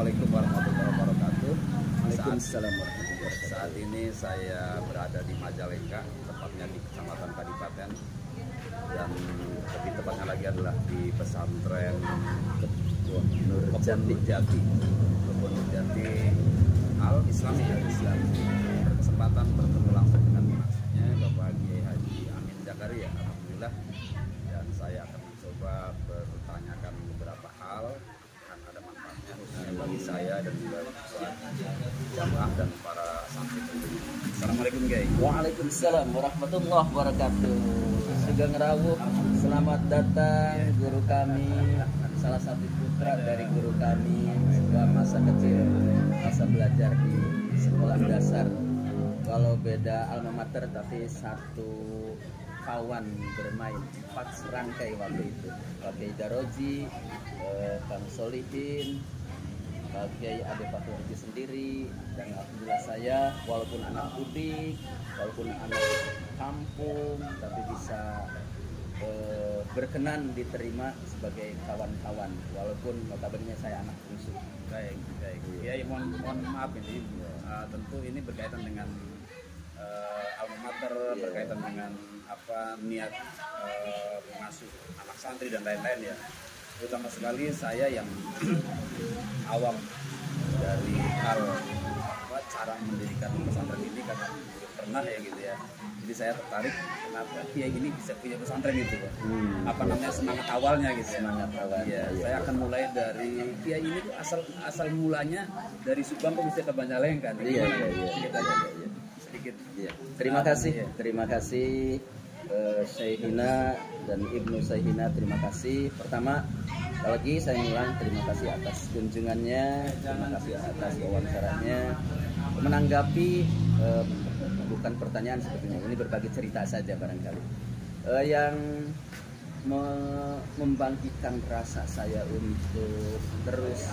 Assalamualaikum warahmatullahi wabarakatuh. Waalaikumsalam warahmatullahi wabarakatuh. Saat ini saya berada di Majalengka, tepatnya di Kecamatan Kadipaten, dan lebih tepatnya lagi adalah di pesantren Kebun Nurjati Al Islami. Berkesempatan bertemu langsung dengan pengasuhnya Bapak Kiai Haji Amin Zakaria, alhamdulillah, dan saya akan mencoba bertanyakan beberapa hal yang ada manfaatnya khususnya bagi saya dan juga buat jamaah dan para santri tentunya. Assalamualaikum Kiai. Waalaikumsalam warahmatullahi wabarakatuh. Sugeng rawuh, selamat datang guru kami, salah satu putra dari guru kami sejak masa kecil, masa belajar di sekolah dasar. Kalau beda alma mater tapi satu kawan bermain, 4 serangkai waktu itu. Pak Kiai Daroji, Kang Solihin, Pak Kiai Ade Faturji sendiri, dan alhamdulillah saya walaupun anak budik, walaupun anak kampung, tapi bisa berkenan diterima sebagai kawan-kawan walaupun notabene saya anak bungsu. Baik. Ya, mohon maaf ini, tentu ini berkaitan dengan alma mater, berkaitan dengan niat mengasuh anak santri dan lain-lain ya. Terutama sekali saya yang awam dari hal cara mendirikan pesantren ini karena pernah ya gitu ya. Jadi saya tertarik kenapa Kiai ini bisa punya pesantren gitu Pak. Semangat awalnya gitu. Semangat awalnya. Ya, saya akan mulai dari Kiai ini tuh asal mulanya dari Subang kok bisa ke Majalengka. Iya. Sedikit. Iya. Terima kasih Syekhina dan Ibnu Syekhina, terima kasih. Pertama lagi saya ulang terima kasih atas kunjungannya, terima kasih atas wawancaranya. Menanggapi bukan pertanyaan sebetulnya, ini berbagi cerita saja barangkali yang membangkitkan rasa saya untuk terus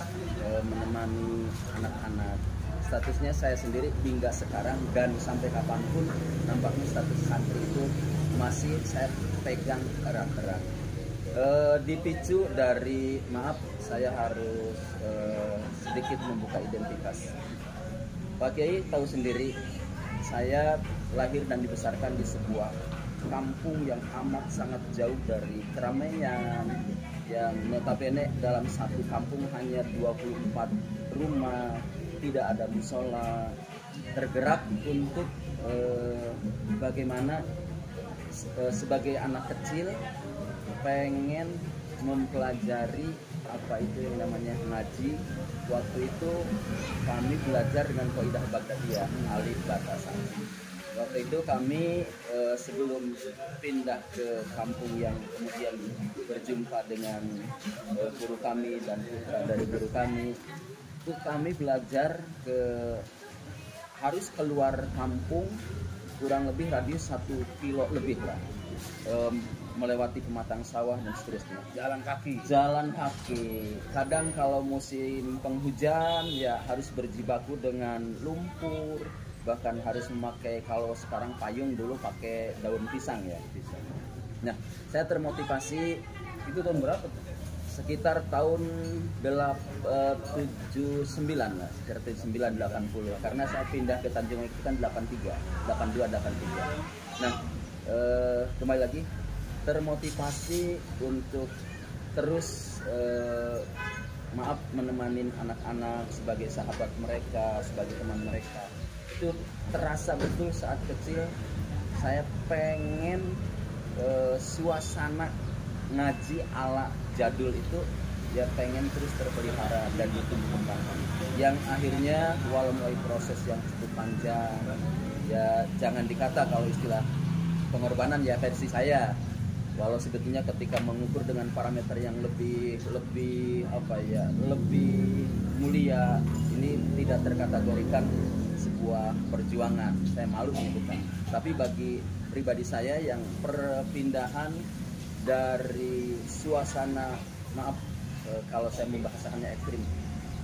menemani anak-anak. Statusnya saya sendiri hingga sekarang dan sampai kapanpun nampaknya status santri itu masih saya pegang erat-erat. Dipicu dari, maaf saya harus sedikit membuka identitas. Pak Kiai tahu sendiri, saya lahir dan dibesarkan di sebuah kampung yang amat sangat jauh dari keramaian, yang notabene dalam satu kampung hanya 24 rumah, tidak ada musola. Tergerak untuk bagaimana sebagai anak kecil pengen mempelajari apa itu yang namanya ngaji. Waktu itu kami belajar dengan kaidah Baghdadiyah, alif bata sanji. Waktu itu kami sebelum pindah ke kampung yang kemudian berjumpa dengan guru kami dan putra dari guru kami, itu kami belajar harus keluar kampung kurang lebih radius 1 kilo lebih lah, melewati pematang sawah dan seterusnya. Jalan kaki. Kadang kalau musim penghujan ya harus berjibaku dengan lumpur, bahkan harus memakai, kalau sekarang payung, dulu pakai daun pisang ya. Nah, saya termotivasi itu tahun berapa tuh? Sekitar tahun 79 lah, sekitar 79 80, karena saya pindah ke Tanjung itu kan 83, 82 83. Nah, kembali lagi termotivasi untuk terus menemani anak-anak sebagai sahabat mereka, sebagai teman mereka. Itu terasa betul saat kecil saya pengen suasana ngaji ala jadul itu ya pengen terus terpelihara dan ditumbuh kembangkan. Yang akhirnya walau melalui proses yang cukup panjang, ya jangan dikata kalau istilah pengorbanan ya versi saya. Walau sebetulnya ketika mengukur dengan parameter yang lebih mulia, ini tidak terkategorikan sebuah perjuangan. Saya malu menyebutkan. Tapi bagi pribadi saya yang perpindahan dari suasana, maaf kalau saya membahasakannya ekstrim,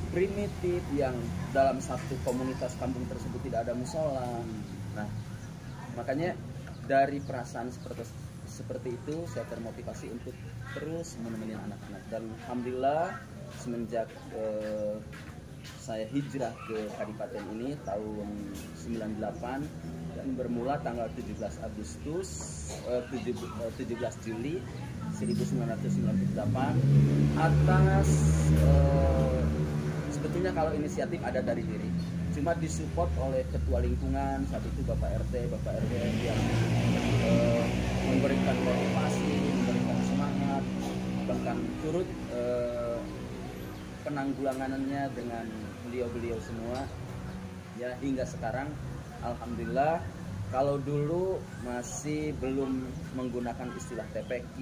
primitif, yang dalam satu komunitas kampung tersebut tidak ada musola. Nah, makanya dari perasaan seperti itu saya termotivasi untuk terus menemani anak-anak. Dan alhamdulillah semenjak saya hijrah ke Kadipaten ini tahun 98 dan bermula tanggal 17 Juli 1998 atas sebetulnya kalau inisiatif ada dari diri, cuma disupport oleh ketua lingkungan saat itu Bapak RT, Bapak RW yang memberikan motivasi, memberikan semangat, bahkan turut penanggulangannya dengan beliau-beliau semua ya hingga sekarang. Alhamdulillah, kalau dulu masih belum menggunakan istilah TPQ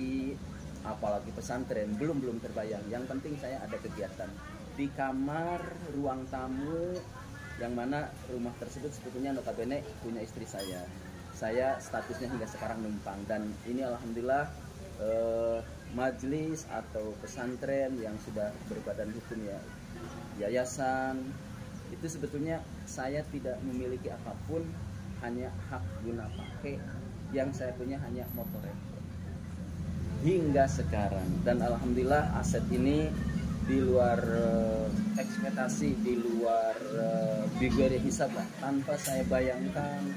apalagi pesantren, belum terbayang. Yang penting saya ada kegiatan di kamar ruang tamu yang mana rumah tersebut sebetulnya notabene punya istri saya statusnya hingga sekarang numpang, dan ini alhamdulillah majelis atau pesantren yang sudah berbadan hukum ya yayasan itu sebetulnya saya tidak memiliki apapun, hanya hak guna pakai yang saya punya hanya motor hingga sekarang. Dan alhamdulillah aset ini di luar ekspektasi, di luar bigger hisab lah, tanpa saya bayangkan.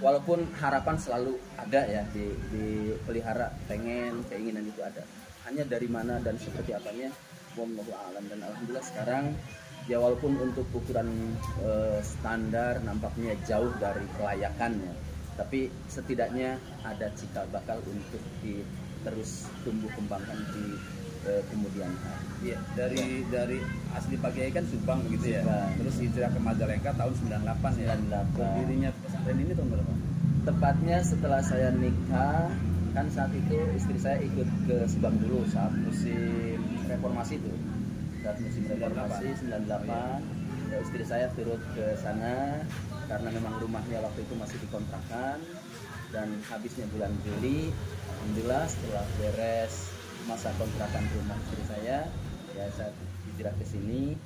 Walaupun harapan selalu ada ya, dipelihara, keinginan itu ada, hanya dari mana dan seperti apanya wallahu a'lam. Dan alhamdulillah sekarang ya walaupun untuk ukuran standar nampaknya jauh dari kelayakannya, tapi setidaknya ada cikal bakal untuk terus tumbuh kembangkan di kemudian hari. Iya, dari asli Pak Kiai kan Subang begitu ya. Terus hijrah ke Majalengka tahun 98 ya. 98. Berdirinya pesantren ini tahun berapa? Tepatnya setelah saya nikah, kan saat itu istri saya ikut ke Subang dulu saat musim reformasi itu. Saat musim reformasi 98, ya, istri saya turut ke sana karena memang rumahnya waktu itu masih dikontrakan, dan habisnya bulan Juli. Alhamdulillah setelah beres masa kontrakan rumah istri saya, ya saya hijrah ke sini.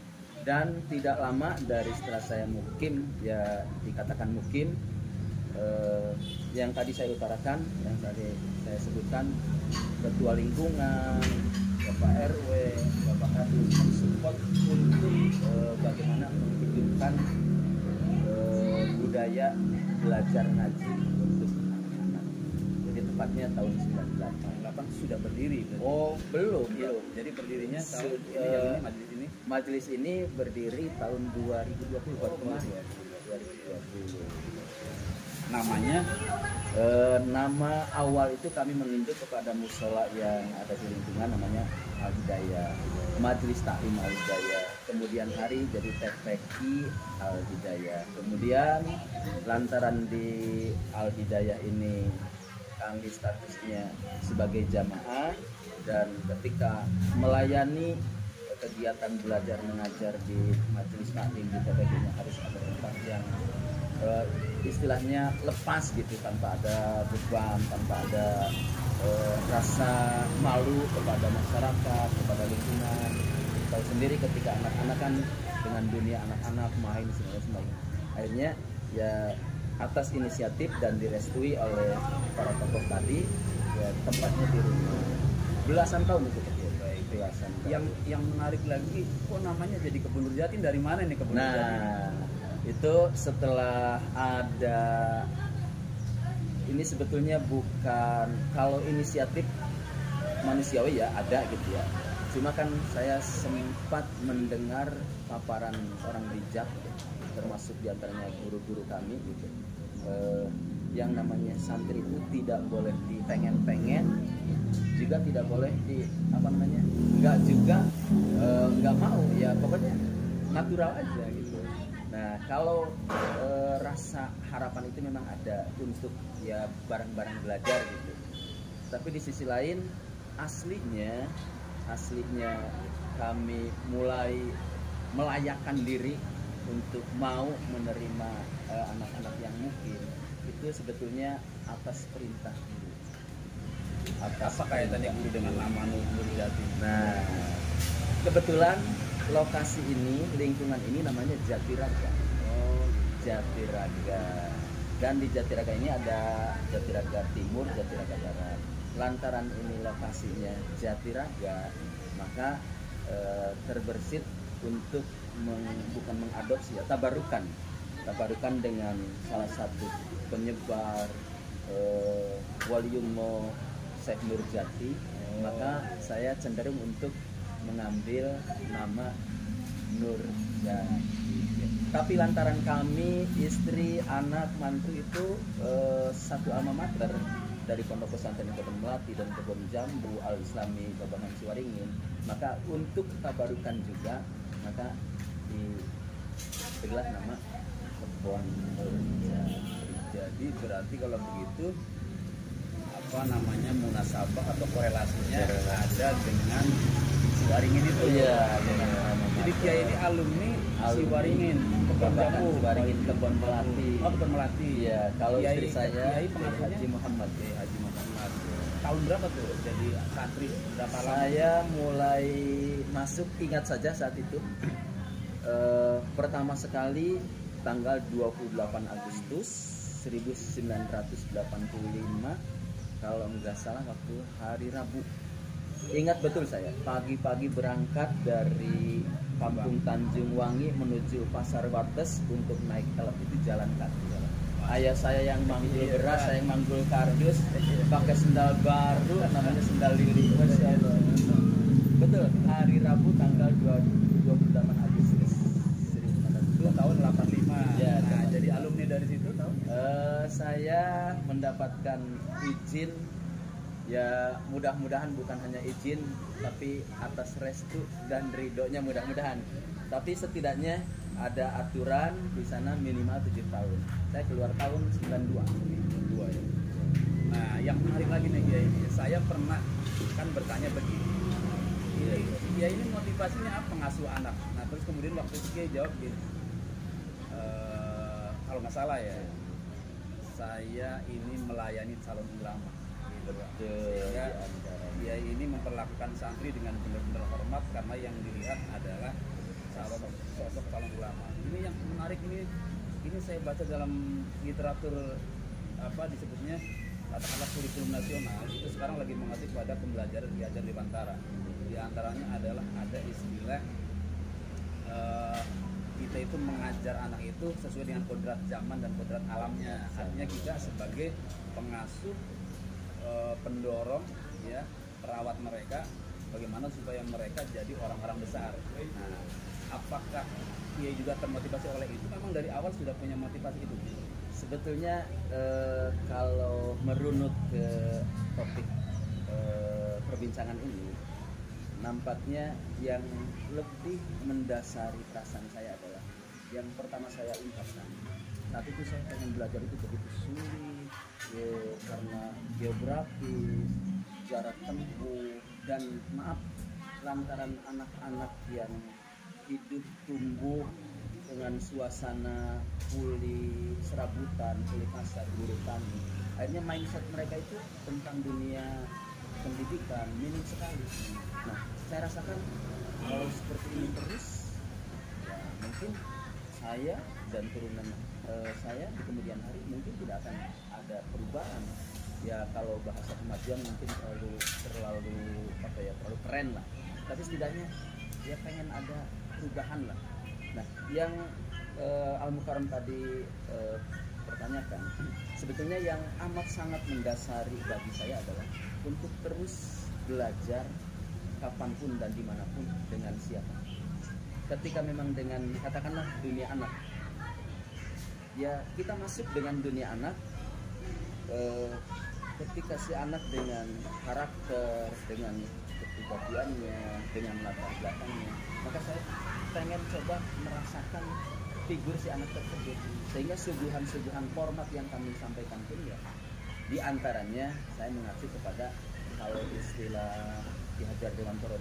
Dan tidak lama dari setelah saya mukim, ya dikatakan mukim, yang tadi saya utarakan, yang tadi saya sebutkan, ketua lingkungan, Bapak RW, Bapak Kadus mensupport untuk bagaimana menghidupkan budaya belajar ngaji untuk anak-anak. Jadi tepatnya tahun 98 sudah berdiri. Oh belum. Jadi berdirinya tahun ini majelis ini berdiri tahun 2020 baru kemarin. 2020. Namanya nama awal itu kami menunjuk kepada musola yang ada di lingkungan, namanya Al Hidayah, Majelis Taklim Al Hidayah. Kemudian hari jadi TPQ Al Hidayah. Kemudian lantaran di Al Hidayah ini kami statusnya sebagai jamaah, dan ketika melayani kegiatan belajar mengajar di Majelis Taklim di TPQ-nya harus ada tempat yang istilahnya lepas gitu, tanpa ada beban, tanpa ada rasa malu kepada masyarakat, kepada lingkungan. Tahu sendiri ketika anak-anak kan dengan dunia anak-anak main semuanya. Akhirnya ya atas inisiatif dan direstui oleh para tokoh tadi, ya tempatnya di rumah. Belasan tahun itu belasan tahun. Yang menarik lagi, kok namanya jadi Kebun Nur Jatin, dari mana nih Kebun Nur Jatin? Itu setelah ada, ini sebetulnya bukan, kalau inisiatif manusiawi ya ada gitu ya, cuma kan saya sempat mendengar paparan orang bijak, termasuk diantaranya guru-guru kami gitu, yang namanya santri itu tidak boleh dipengen-pengen, juga tidak boleh di nggak juga nggak mau, ya pokoknya natural aja gitu. Nah kalau rasa harapan itu memang ada untuk ya barang-barang belajar gitu, tapi di sisi lain aslinya kami mulai melayakkan diri untuk mau menerima anak-anak yang mungkin itu sebetulnya atas perintah guru. Apa kaitannya guru dengan nama Nur Jatin? Nah kebetulan lokasi ini, lingkungan ini namanya Jatiraga. Jatiraga. Dan di Jatiraga ini ada Jatiraga Timur, Jatiraga Barat. Lantaran ini lokasinya Jatiraga, maka terbersit untuk bukan mengadopsi ya, tabarukan dengan salah satu penyebar Waliullah Syekh Nurjati. Maka saya cenderung untuk mengambil nama Nurjati. Tapi lantaran kami, istri, anak, mantu itu satu alma mater dari Pondok Pesantren Kebon Melati dan Kebon Jambu Al Islami Babangan Ciwaringin, maka untuk tabarukan juga maka diberilah nama Kebon Nurjati. Jadi berarti kalau begitu apa namanya munasabah atau korelasinya ada dengan Ciwaringin itu. Iya, jadi Kiai ini alumni Ciwaringin, Kebon Jambu, Ciwaringin Kebon Melati. Oh, Kebon Melati. Iya, kalau Kiai, istri saya Kiai pengasuhnya Haji Muhammad. Haji Muhammad. Tahun berapa tuh jadi santri, berapa lama? Saya mulai masuk, ingat saja saat itu pertama sekali tanggal 28 Agustus 1985, kalau nggak salah waktu hari Rabu. Ingat betul saya, pagi-pagi berangkat dari Kampung Tanjung Wangi menuju Pasar Wates untuk naik elep itu jalan kaki. Ayah saya yang manggul beras, saya yang manggul kardus, pakai sendal baru, namanya sendal lirik. Betul, hari Rabu tanggal 28 Agustus 1985. Itu tahun 85. Ya, nah, jadi alumni dari situ tahun? Saya mendapatkan izin, ya mudah-mudahan bukan hanya izin, tapi atas restu dan ridhonya mudah-mudahan. Tapi setidaknya ada aturan di sana minimal 7 tahun. Saya keluar tahun 92 ya. Nah, yang menarik lagi nih Kiai, saya pernah kan bertanya begini. Kiai ini motivasinya apa ngasuh anak? Nah, terus kemudian waktu itu Kiai jawab gini. Kalau nggak salah ya, saya ini melayani calon ulama. Gitu, sehingga Kiai ini memperlakukan santri dengan benar-benar hormat karena yang dilihat adalah sosok calon ulama. Ini yang menarik ini saya baca dalam literatur apa disebutnya katakanlah kurikulum nasional itu sekarang lagi mengacu pada pembelajaran diajar di Bantara. Di antaranya adalah ada istilah kita itu mengajar anak itu sesuai dengan kodrat zaman dan kodrat alamnya. Artinya kita sebagai pengasuh, pendorong, ya, perawat mereka, bagaimana supaya mereka jadi orang-orang besar. Nah, apakah dia juga termotivasi oleh itu? Memang dari awal sudah punya motivasi itu. Sebetulnya kalau merunut ke topik perbincangan ini, nampaknya yang lebih mendasari perasaan saya adalah yang pertama saya ungkapkan. Saat itu saya pengen belajar itu begitu sulit, ya, karena geografis, jarak tempuh, dan maaf lantaran anak-anak yang hidup tumbuh dengan suasana kuli serabutan, kuli pasar, guru tani. Akhirnya mindset mereka itu tentang dunia pendidikan minim sekali. Nah, saya rasakan kalau seperti ini terus, ya mungkin saya dan turunan saya di kemudian hari mungkin tidak akan ada perubahan. Ya kalau bahasa kemajuan mungkin terlalu apa ya, terlalu keren lah. Tapi setidaknya ya pengen ada perubahan lah. Nah, yang Al Mukarram tadi pertanyakan, sebetulnya yang amat sangat mendasari bagi saya adalah untuk terus belajar kapanpun dan dimanapun dengan siapa. Ketika memang dengan katakanlah dunia anak, ya kita masuk dengan dunia anak. Ketika si anak dengan karakter, dengan kepribadiannya, dengan latar belakangnya, maka saya pengen coba merasakan figur si anak tersebut, sehingga suguhan-suguhan format yang kami sampaikan pun ya diantaranya saya mengacu kepada, kalau istilah Ki Hajar Dewantara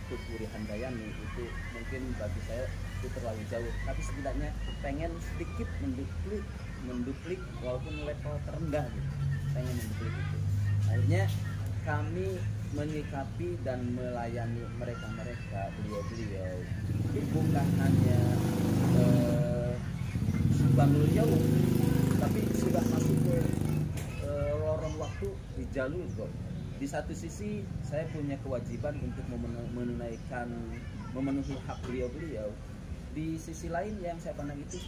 Tuturi Handayani itu mungkin bagi saya itu terlalu jauh, tapi setidaknya pengen sedikit menduplik walaupun level terendah gitu, pengen menduplik itu. Akhirnya kami menyikapi dan melayani mereka beliau itu bukan hanya Banul Yaum, tapi sudah masuk ke lorong waktu di jalur di satu sisi saya punya kewajiban untuk memenuhi hak beliau-beliau. Di sisi lain yang saya pandang itu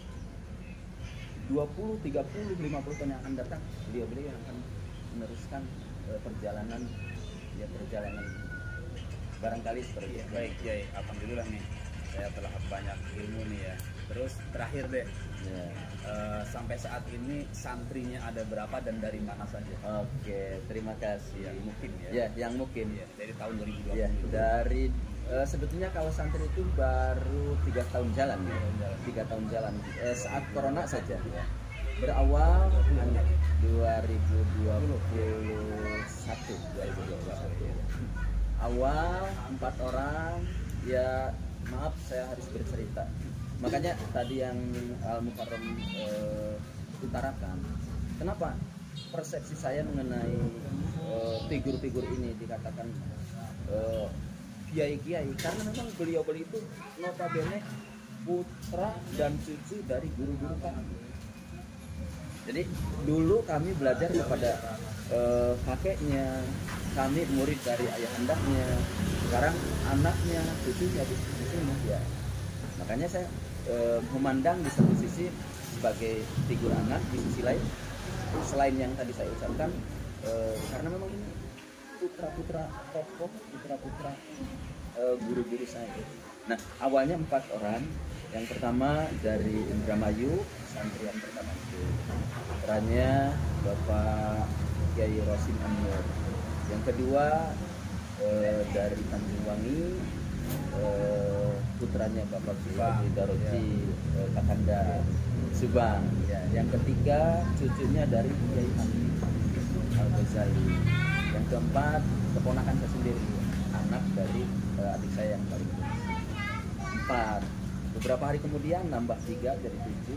20, 30, 50 tahun yang akan datang, beliau-beliau yang akan meneruskan perjalanan barangkali seperti itu. Baik Kiai, alhamdulillah nih saya telah banyak ilmu nih ya. Terus terakhir deh, Ya. sampai saat ini santrinya ada berapa dan dari mana saja? Oke, terima kasih. Yang mungkin ya. Ya, yang mungkin. Iya, dari tahun 2020. Ya, dari sebetulnya kalau santri itu baru 3 tahun jalan ya. 3 tahun jalan. Saat corona saja ya. Berawal 2021. Awal 4 orang, ya maaf saya harus bercerita. Makanya tadi yang Al Mukarram utarakan, kenapa persepsi saya mengenai figur-figur ini dikatakan kiai-kiai, karena memang beliau-beliau itu notabene putra dan cucu dari guru-guru kami. Jadi dulu kami belajar kepada kakeknya, kami murid dari ayahandanya, sekarang anaknya, cucunya di sini ya. Makanya saya memandang di satu sisi sebagai figur anak, di sisi lain selain yang tadi saya ucapkan, karena memang ini putra-putra tokoh, putra-putra guru-guru saya. Nah, awalnya 4 orang. Yang pertama dari Indramayu, santri yang pertama itu putranya Bapak Kiai Rosim Anwar. Yang kedua dari Tanjung Wangi, putranya Bapak Kiai Daroji Kakanda Subang. Ya. Yang ketiga cucunya dari Kiai Hamid Al-Ghazali. Yang keempat keponakan saya sendiri, anak dari adik saya yang paling kecil. 4. Beberapa hari kemudian nambah 3 jadi 7.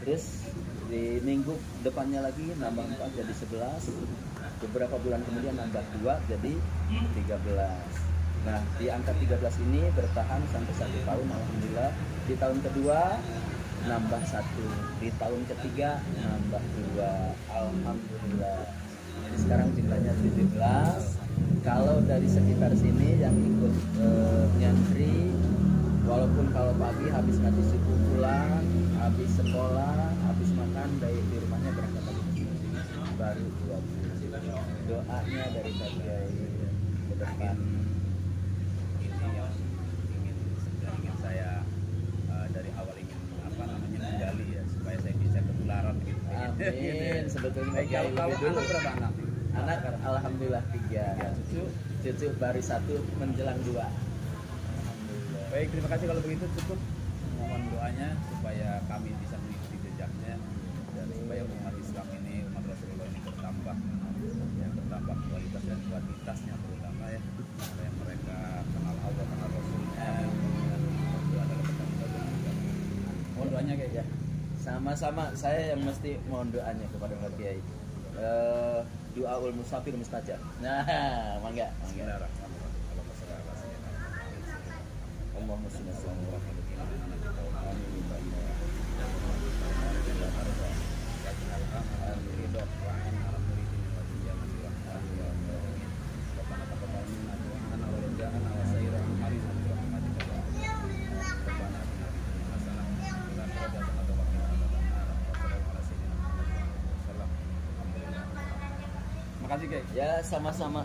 Terus di minggu depannya lagi nambah 4 jadi 11. Beberapa bulan kemudian nambah 2 jadi 13. Nah, di angka 13 ini bertahan sampai 1 tahun, alhamdulillah. Di tahun kedua nambah 1, di tahun ketiga nambah 2, alhamdulillah. Jadi sekarang jumlahnya 17. Kalau dari sekitar sini yang ikut nyantri, walaupun kalau pagi habis ngaji subuh pulang, habis sekolah, habis makan dari di rumahnya berangkat lagi ke sini, baru 20. Doanya dari Pak Kiai ke depan. Ini yang ingin saya dari awal ingin menggali ya, supaya saya bisa ketularan gitu. Amin. Sebetulnya Kalau dulu berapa anak? anak alhamdulillah 3. Cucu baru 1 menjelang 2. Baik, terima kasih kalau begitu cukup. Mohon doanya supaya kami bisa mengikuti jejaknya dan supaya umat Islam ini, umat Rasulullah ini bertambah, ya, bertambah kualitas dan kuantitasnya terutama ya, supaya mereka kenal Allah, kenal Rasulnya, dan itu adalah bertanggung jawab. Mohon doanya kayak ya. Sama-sama, saya yang mesti mohon doanya kepada Pak Kiai. Doaul musafir mustajab. Nah, mangga. Bismillahirrahmanirrahim. Allahumma shalli ala Makasih, Kek. Ya, sama-sama.